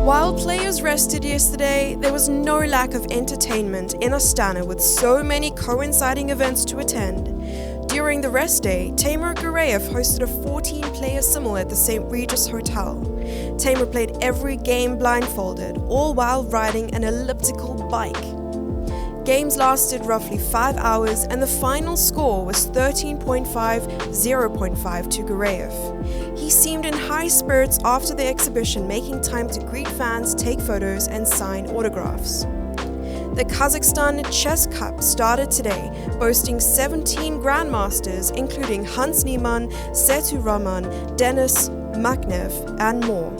While players rested yesterday, there was no lack of entertainment in Astana with so many coinciding events to attend. During the rest day, Timur Gureyev hosted a 14-player simul at the St. Regis Hotel. Timur played every game blindfolded, all while riding an elliptical bike. Games lasted roughly 5 hours and the final score was 13.5, 0.5 to Gureyev. He seemed in high spirits after the exhibition, making time to greet fans, take photos and sign autographs. The Kazakhstan Chess Cup started today, boasting 17 grandmasters including Hans Niemann, Setu Rahman, Denis Maknev and more.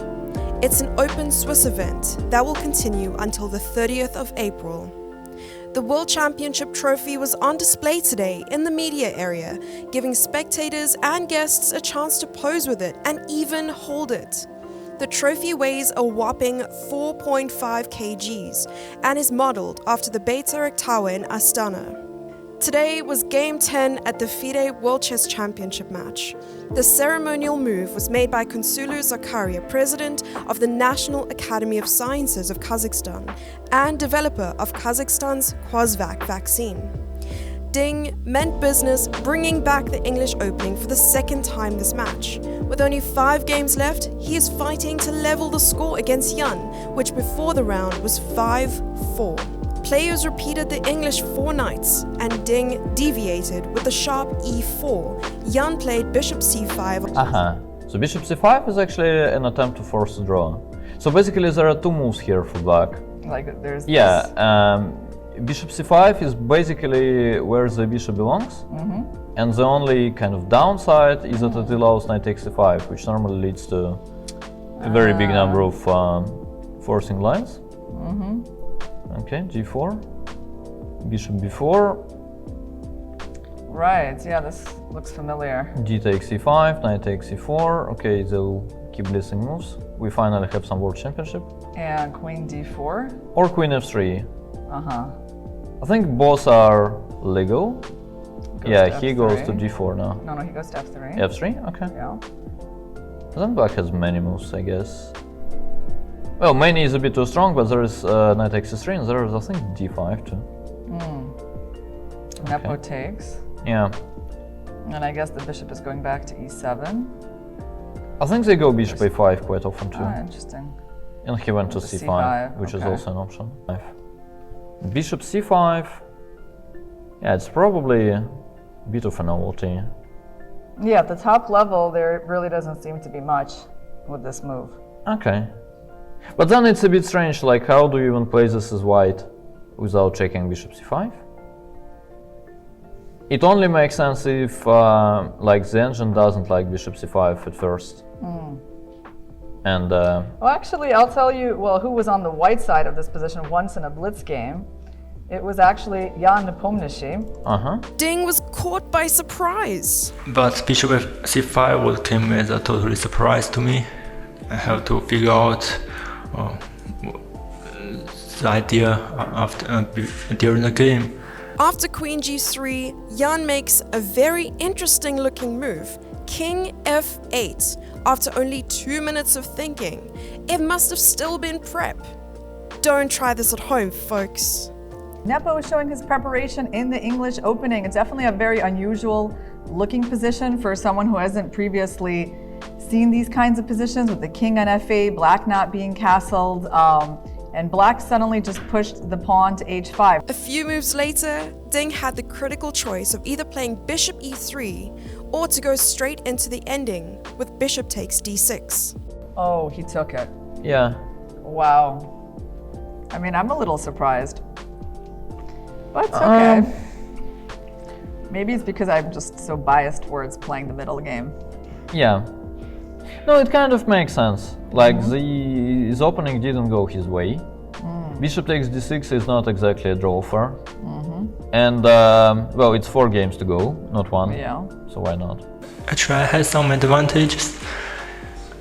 It's an open Swiss event that will continue until the 30th of April. The World Championship trophy was on display today in the media area, giving spectators and guests a chance to pose with it and even hold it. The trophy weighs a whopping 4.5 kgs and is modeled after the Beitarek Tower in Astana. Today was Game 10 at the FIDE World Chess Championship match. The ceremonial move was made by Konsulu Zakaria, president of the National Academy of Sciences of Kazakhstan and developer of Kazakhstan's Quazvac vaccine. Ding meant business, bringing back the English opening for the second time this match. With only 5 games left, he is fighting to level the score against Jan, which before the round was 5-4. Players repeated the English 4 knights, and Ding deviated with the sharp e4. Jan played bishop c5. So bishop c5 is actually an attempt to force a draw. So basically there are 2 moves here for black. Like there's Bishop c5 is basically where the bishop belongs. And the only kind of downside is that it allows knight takes c5, which normally leads to a very big number of forcing lines. Okay, g4, bishop b4. Right, yeah, this looks familiar. D takes c5, knight takes c4. Okay, they'll keep blissing moves. We finally have some world championship. And queen d4? Or queen f3. I think both are legal. He goes to g4 now. No, he goes to f3. f3? Okay. Yeah. Then black has many moves, I guess. Well, many is a bit too strong, but there is knight takes c3 and there is, I think, d5 too. Nepo takes. Yeah. And I guess the bishop is going back to e7. I think they go bishop a5 quite often too. Interesting. And he went to c5, which is also an option. Bishop c5. Yeah, it's probably a bit of a novelty. Yeah, at the top level, there really doesn't seem to be much with this move. Okay. But then it's a bit strange, like how do you even play this as white without checking bishop c5? It only makes sense if like the engine doesn't like bishop c5 at first. And well, actually, I'll tell you, who was on the white side of this position once in a blitz game. It was actually Jan Nepomniachtchi. Ding was caught by surprise. But bishop c5 came as a totally surprise to me. I have to figure out the idea after during the game. After queen g3, Jan makes a very interesting looking move, king f8, after only 2 minutes of thinking. It must have still been prep. Don't try this at home, folks. Nepo is showing his preparation in the English opening. It's definitely a very unusual looking position for someone who hasn't previously seen these kinds of positions, with the king on f8, black not being castled, and black suddenly just pushed the pawn to h5. A few moves later, Ding had the critical choice of either playing bishop e3 or to go straight into the ending with bishop takes d6. Oh, he took it. yeah. Wow. I mean, I'm a little surprised. But it's okay. Maybe it's because I'm just so biased towards playing the middle game. Yeah. No, it kind of makes sense. Like his opening didn't go his way. Bishop takes d6 is not exactly a draw offer. And well, it's 4 games to go, not 1. Yeah. So why not? Actually, I had some advantages.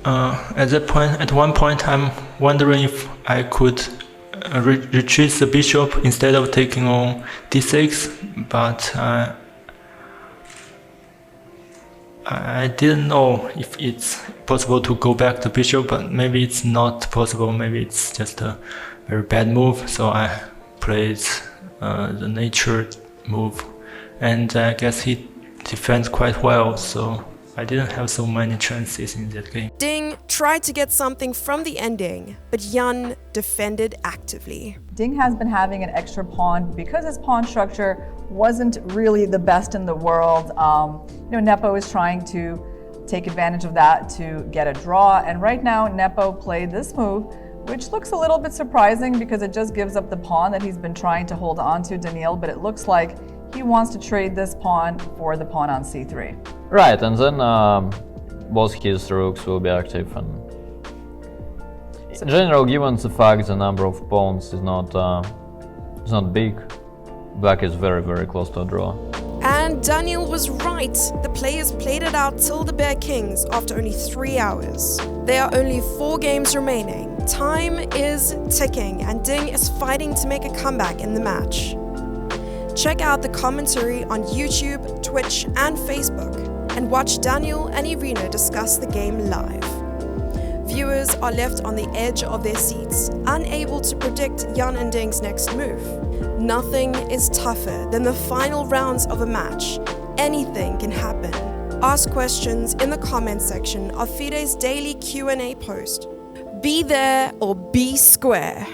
At one point, I'm wondering if I could retreat the bishop instead of taking on d6, but I didn't know if it's possible to go back to bishop, but maybe it's not possible. Maybe it's just a very bad move. So I played the nature move, and I guess he defends quite well. So I didn't have so many chances in that game. Ding tried to get something from the ending, but Jan defended actively. Ding has been having an extra pawn because his pawn structure wasn't really the best in the world. Nepo is trying to take advantage of that to get a draw, and right now Nepo played this move, which looks a little bit surprising because it just gives up the pawn that he's been trying to hold on to, Daniil, but it looks like he wants to trade this pawn for the pawn on c3. Right, and then both his rooks will be active, and in general, given the fact the number of pawns is not big, black is very, very close to a draw. And Daniel was right. The players played it out till the Bear Kings after only 3 hours. There are only 4 games remaining. Time is ticking, and Ding is fighting to make a comeback in the match. Check out the commentary on YouTube, Twitch, and Facebook, and watch Daniel and Irina discuss the game live. Viewers are left on the edge of their seats, unable to predict Jan and Ding's next move. Nothing is tougher than the final rounds of a match. Anything can happen. Ask questions in the comment section of FIDE's daily Q&A post. Be there or be square.